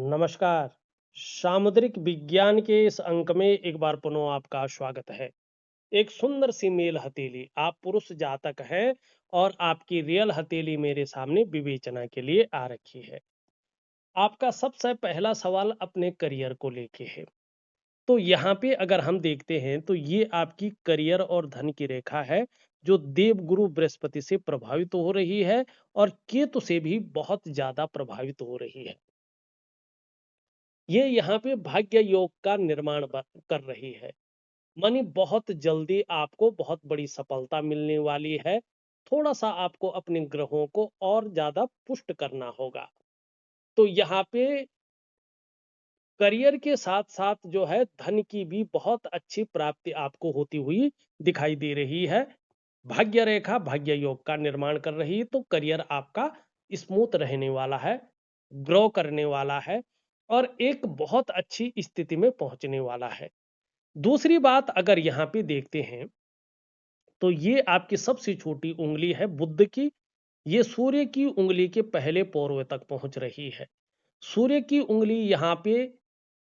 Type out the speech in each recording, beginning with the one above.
नमस्कार। सामुद्रिक विज्ञान के इस अंक में एक बार पुनः आपका स्वागत है। एक सुंदर सी मेल हथेली, आप पुरुष जातक हैं और आपकी रियल हथेली मेरे सामने विवेचना के लिए आ रखी है। आपका सबसे पहला सवाल अपने करियर को लेके है। तो यहाँ पे अगर हम देखते हैं तो ये आपकी करियर और धन की रेखा है जो देवगुरु बृहस्पति से प्रभावित हो रही है और केतु से भी बहुत ज्यादा प्रभावित हो रही है। ये यहाँ पे भाग्य योग का निर्माण कर रही है। मानी बहुत जल्दी आपको बहुत बड़ी सफलता मिलने वाली है। थोड़ा सा आपको अपने ग्रहों को और ज्यादा पुष्ट करना होगा। तो यहाँ पे करियर के साथ साथ जो है धन की भी बहुत अच्छी प्राप्ति आपको होती हुई दिखाई दे रही है। भाग्य रेखा भाग्य योग का निर्माण कर रही है तो करियर आपका स्मूथ रहने वाला है, ग्रो करने वाला है और एक बहुत अच्छी स्थिति में पहुंचने वाला है। दूसरी बात अगर यहाँ पे देखते हैं तो ये आपकी सबसे छोटी उंगली है बुध की। ये सूर्य की उंगली के पहले पौरवे तक पहुंच रही है। सूर्य की उंगली यहाँ पे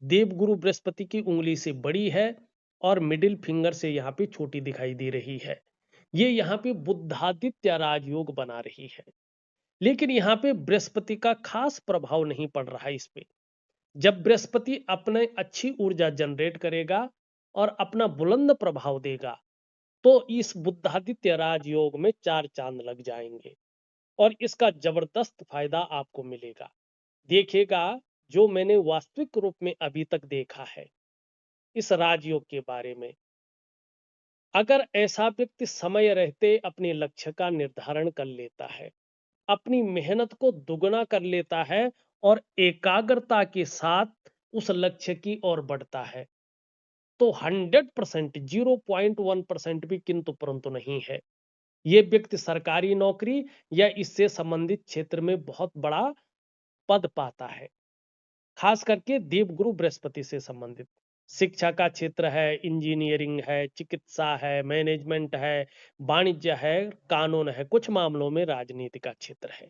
देवगुरु बृहस्पति की उंगली से बड़ी है और मिडिल फिंगर से यहाँ पे छोटी दिखाई दे रही है। ये यहाँ पे बुद्धादित्य राजयोग बना रही है। लेकिन यहाँ पे बृहस्पति का खास प्रभाव नहीं पड़ रहा है इस पे। जब बृहस्पति अपने अच्छी ऊर्जा जनरेट करेगा और अपना बुलंद प्रभाव देगा तो इस बुद्धादित्य राजयोग में चार चांद लग जाएंगे और इसका जबरदस्त फायदा आपको मिलेगा। देखिएगा, जो मैंने वास्तविक रूप में अभी तक देखा है इस राजयोग के बारे में, अगर ऐसा व्यक्ति समय रहते अपने लक्ष्य का निर्धारण कर लेता है, अपनी मेहनत को दुगना कर लेता है और एकाग्रता के साथ उस लक्ष्य की ओर बढ़ता है तो 100% 0.1% भी किंतु परंतु नहीं है। ये व्यक्ति सरकारी नौकरी या इससे संबंधित क्षेत्र में बहुत बड़ा पद पाता है। खास करके देवगुरु बृहस्पति से संबंधित शिक्षा का क्षेत्र है, इंजीनियरिंग है, चिकित्सा है, मैनेजमेंट है, वाणिज्य है, कानून है, कुछ मामलों में राजनीति का क्षेत्र है।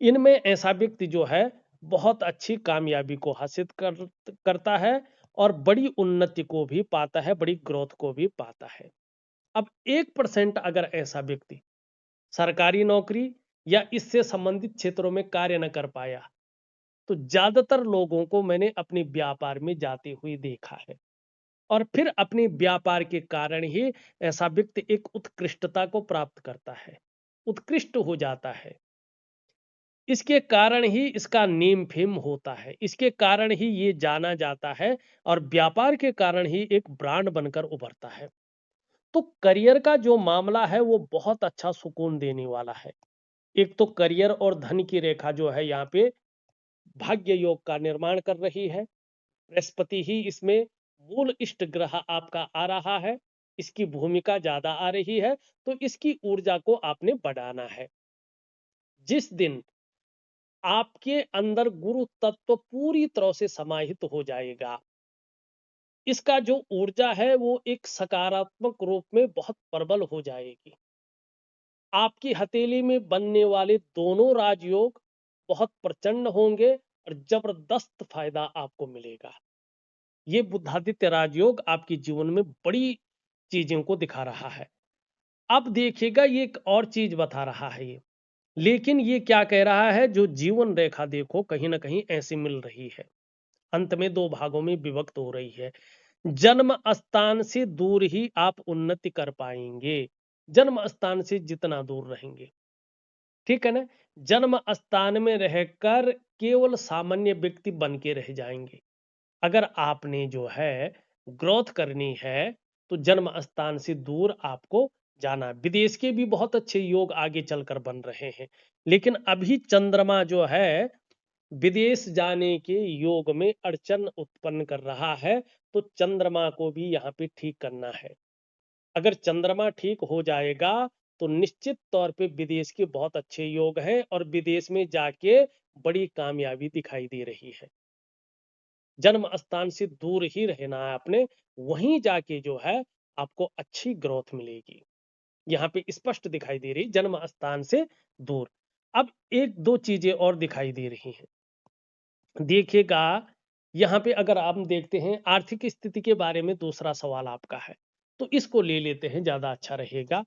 इनमें ऐसा व्यक्ति जो है बहुत अच्छी कामयाबी को हासिल करता है और बड़ी उन्नति को भी पाता है, बड़ी ग्रोथ को भी पाता है। अब 1% अगर ऐसा व्यक्ति सरकारी नौकरी या इससे संबंधित क्षेत्रों में कार्य न कर पाया तो ज्यादातर लोगों को मैंने अपने व्यापार में जाते हुए देखा है और फिर अपने व्यापार के कारण ही ऐसा व्यक्ति एक उत्कृष्टता को प्राप्त करता है, उत्कृष्ट हो जाता है। इसके कारण ही इसका नेम फेम होता है, इसके कारण ही ये जाना जाता है और व्यापार के कारण ही एक ब्रांड बनकर उभरता है। तो करियर का जो मामला है वो बहुत अच्छा सुकून देने वाला है। एक तो करियर और धन की रेखा जो है यहाँ पे भाग्य योग का निर्माण कर रही है। बृहस्पति ही इसमें मूल इष्ट ग्रह आपका आ रहा है, इसकी भूमिका ज्यादा आ रही है तो इसकी ऊर्जा को आपने बढ़ाना है। जिस दिन आपके अंदर गुरु तत्व पूरी तरह से समाहित हो जाएगा, इसका जो ऊर्जा है वो एक सकारात्मक रूप में बहुत प्रबल हो जाएगी। आपकी हथेली में बनने वाले दोनों राजयोग बहुत प्रचंड होंगे और जबरदस्त फायदा आपको मिलेगा। ये बुद्धादित्य राजयोग आपके जीवन में बड़ी चीजों को दिखा रहा है। अब देखिएगा, ये एक और चीज बता रहा है ये, लेकिन ये क्या कह रहा है, जो जीवन रेखा देखो कहीं ना कहीं ऐसी मिल रही है, अंत में दो भागों में विभक्त हो रही है। जन्म स्थान से दूर ही आप उन्नति कर पाएंगे, जन्म स्थान से जितना दूर रहेंगे, ठीक है ना। जन्म स्थान में रहकर केवल सामान्य व्यक्ति बन के रह जाएंगे। अगर आपने जो है ग्रोथ करनी है तो जन्म स्थान से दूर आपको जाना। विदेश के भी बहुत अच्छे योग आगे चलकर बन रहे हैं, लेकिन अभी चंद्रमा जो है विदेश जाने के योग में अड़चन उत्पन्न कर रहा है तो चंद्रमा को भी यहाँ पे ठीक करना है। अगर चंद्रमा ठीक हो जाएगा तो निश्चित तौर पे विदेश के बहुत अच्छे योग हैं और विदेश में जाके बड़ी कामयाबी दिखाई दे रही है। जन्म स्थान से दूर ही रहना है आपने, वहीं जाके जो है आपको अच्छी ग्रोथ मिलेगी। यहाँ पे स्पष्ट दिखाई दे रही जन्म स्थान से दूर। अब एक दो चीजें और दिखाई दे रही हैं। देखिएगा, यहाँ पे अगर हम देखते हैं आर्थिक स्थिति के बारे में दूसरा सवाल आपका है, तो इसको ले लेते हैं, ज़्यादा अच्छा रहेगा।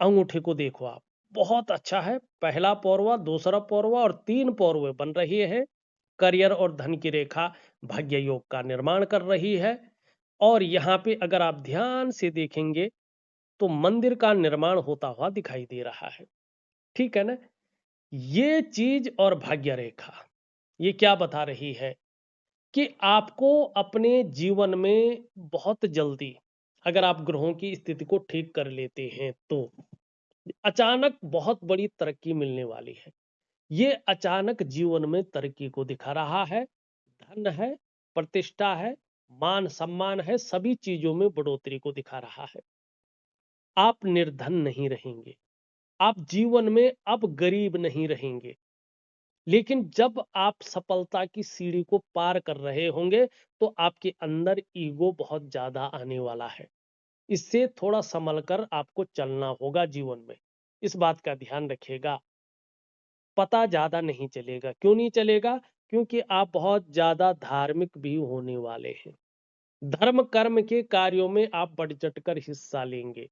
अंगूठे को देखो आप, बहुत अच्छा है। पहला पौरवा, दूसरा पौरवा और 3 पौरवे बन रहे हैं। करियर और धन की रेखा भाग्य योग का निर्माण कर रही है। और यहाँ पे अगर आप ध्यान से देखेंगे तो मंदिर का निर्माण होता हुआ दिखाई दे रहा है। ठीक है ना? ये चीज और भाग्य रेखा, ये क्या बता रही है कि आपको अपने जीवन में बहुत जल्दी, अगर आप ग्रहों की स्थिति को ठीक कर लेते हैं तो अचानक बहुत बड़ी तरक्की मिलने वाली है। ये अचानक जीवन में तरक्की को दिखा रहा है। धन है, प्रतिष्ठा है, मान सम्मान है, सभी चीजों में बढ़ोतरी को दिखा रहा है। आप निर्धन नहीं रहेंगे, आप जीवन में अब गरीब नहीं रहेंगे। लेकिन जब आप सफलता की सीढ़ी को पार कर रहे होंगे तो आपके अंदर ईगो बहुत ज्यादा आने वाला है। इससे थोड़ा संभल कर आपको चलना होगा जीवन में। इस बात का ध्यान रखिएगा। पता ज्यादा नहीं चलेगा। क्यों नहीं चलेगा? क्योंकि आप बहुत ज्यादा धार्मिक भी होने वाले हैं। धर्म कर्म के कार्यों में आप बढ़ चढ़ कर हिस्सा लेंगे।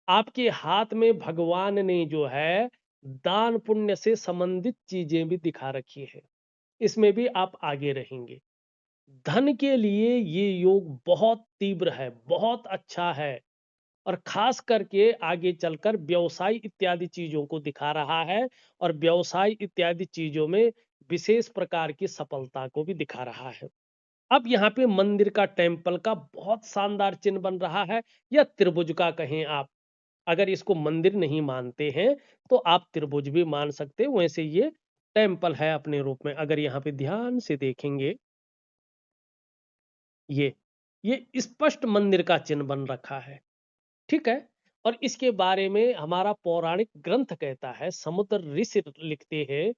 आपके हाथ में भगवान ने जो है दान पुण्य से संबंधित चीजें भी दिखा रखी है। इसमें भी आप आगे रहेंगे। धन के लिए ये योग बहुत तीव्र है, बहुत अच्छा है। और खास करके आगे चलकर व्यवसाय इत्यादि चीजों को दिखा रहा है। और व्यवसाय इत्यादि चीजों में विशेष प्रकार की सफलता को भी दिखा रहा है। अब यहाँ पे मंदिर का, टेम्पल का बहुत शानदार चिन्ह बन रहा है, या त्रिभुज का कहें आप। अगर इसको मंदिर नहीं मानते हैं तो आप त्रिभुज भी मान सकते हैं। वैसे ये टेम्पल है अपने रूप में। अगर यहाँ पे ध्यान से देखेंगे, ये ये स्पष्ट मंदिर का चिन्ह बन रखा है। ठीक है। और इसके बारे में हमारा पौराणिक ग्रंथ कहता है, समुद्र ऋषि लिखते हैं,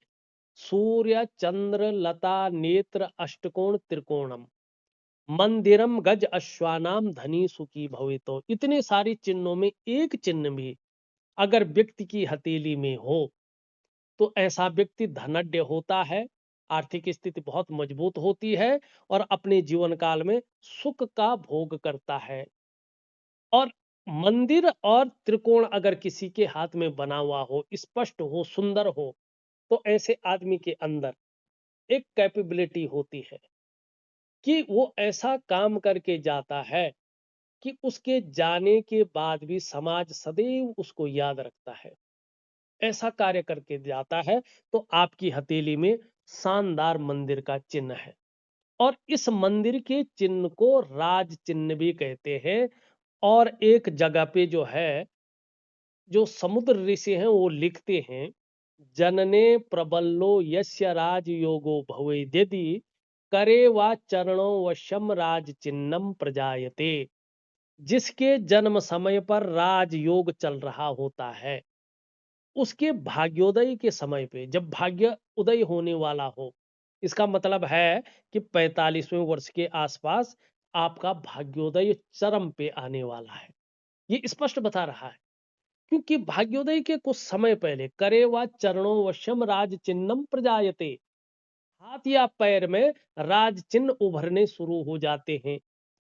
सूर्य चंद्र लता नेत्र अष्टकोण त्रिकोणम मंदिरम गज अश्वानाम धनी सुखी भवेतो। इतने सारे चिन्हों में एक चिन्ह भी अगर व्यक्ति की हथेली में हो तो ऐसा व्यक्ति धनाढ्य होता है। आर्थिक स्थिति बहुत मजबूत होती है और अपने जीवन काल में सुख का भोग करता है। और मंदिर और त्रिकोण अगर किसी के हाथ में बना हुआ हो, स्पष्ट हो, सुंदर हो, तो ऐसे आदमी के अंदर एक कैपेबिलिटी होती है कि वो ऐसा काम करके जाता है कि उसके जाने के बाद भी समाज सदैव उसको याद रखता है। ऐसा कार्य करके जाता है। तो आपकी हथेली में शानदार मंदिर का चिन्ह है। और इस मंदिर के चिन्ह को राज चिन्ह भी कहते हैं। और एक जगह पे जो है, जो समुद्र ऋषि हैं वो लिखते हैं, जनने प्रबल्लो यस्य राज योगो भवेद्यदि करे वा चरणों वशम राज चिन्हम प्रजायते। जिसके जन्म समय पर राज योग चल रहा होता है, उसके भाग्योदय के समय पे, जब भाग्य उदय होने वाला हो, इसका मतलब है कि 45वें वर्ष के आसपास आपका भाग्योदय चरम पे आने वाला है। ये स्पष्ट बता रहा है। क्योंकि भाग्योदय के कुछ समय पहले करे व चरणों वशम राज चिन्हम प्रजायते, हाथ या पैर में राज चिन्ह उभरने शुरू हो जाते हैं।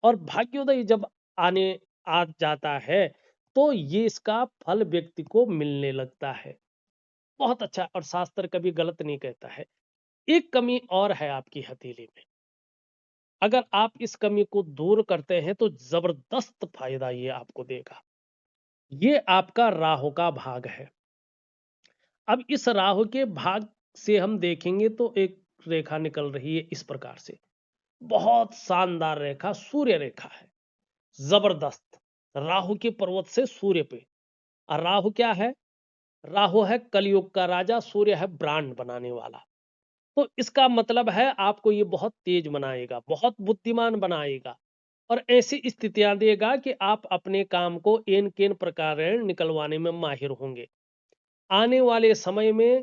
और भाग्योदय जब आने आ जाता है तो ये इसका फल व्यक्ति को मिलने लगता है। बहुत अच्छा। और शास्त्र कभी गलत नहीं कहता है। एक कमी और है आपकी हथेली में। अगर आप इस कमी को दूर करते हैं तो जबरदस्त फायदा ये आपको देगा। ये आपका राहु का भाग है। अब इस राहु के भाग से हम देखेंगे तो एक रेखा निकल रही है इस प्रकार से। बहुत शानदार रेखा, सूर्य रेखा है, जबरदस्त। राहु के पर्वत से सूर्य पे। और राहु क्या है? राहु है कलयुग का राजा, सूर्य है ब्रांड बनाने वाला। तो इसका मतलब है आपको ये बहुत तेज बनाएगा, बहुत बुद्धिमान बनाएगा। और ऐसी स्थितियां देगा कि आप अपने काम को एन केन प्रकार निकलवाने में माहिर होंगे। आने वाले समय में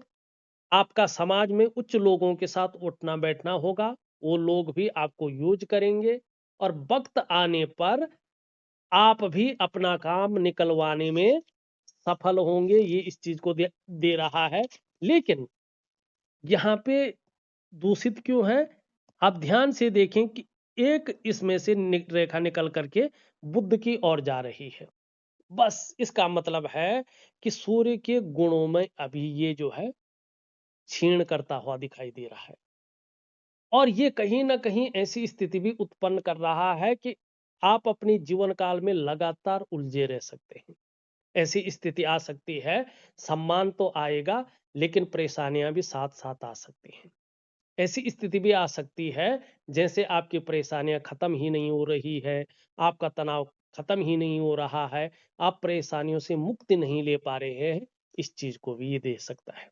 आपका समाज में उच्च लोगों के साथ उठना बैठना होगा। वो लोग भी आपको यूज करेंगे। और वक्त आने पर आप भी अपना काम निकलवाने में सफल होंगे। ये इस चीज को दे रहा है। लेकिन यहाँ पे दूषित क्यों है? आप ध्यान से देखें कि एक इसमें से रेखा निकल करके बुध की ओर जा रही है। बस इसका मतलब है कि सूर्य के गुणों में अभी ये जो है क्षीण करता हुआ दिखाई दे रहा है, और ये कहीं ना कहीं ऐसी स्थिति भी उत्पन्न कर रहा है कि आप अपने जीवन काल में लगातार उलझे रह सकते हैं। ऐसी स्थिति आ सकती है, सम्मान तो आएगा लेकिन परेशानियां भी साथ साथ आ सकती हैं। ऐसी स्थिति भी आ सकती है जैसे आपकी परेशानियां खत्म ही नहीं हो रही है, आपका तनाव खत्म ही नहीं हो रहा है, आप परेशानियों से मुक्ति नहीं ले पा रहे हैं। इस चीज को भी ये दे सकता है।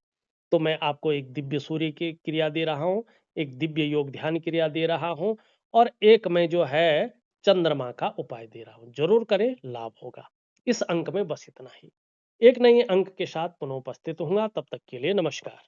तो मैं आपको एक दिव्य सूर्य की क्रिया दे रहा हूँ, एक दिव्य योग ध्यान क्रिया दे रहा हूँ, और एक मैं जो है चंद्रमा का उपाय दे रहा हूँ। जरूर करें, लाभ होगा। इस अंक में बस इतना ही। एक नए अंक के साथ पुनः उपस्थित होऊंगा, तब तक के लिए नमस्कार।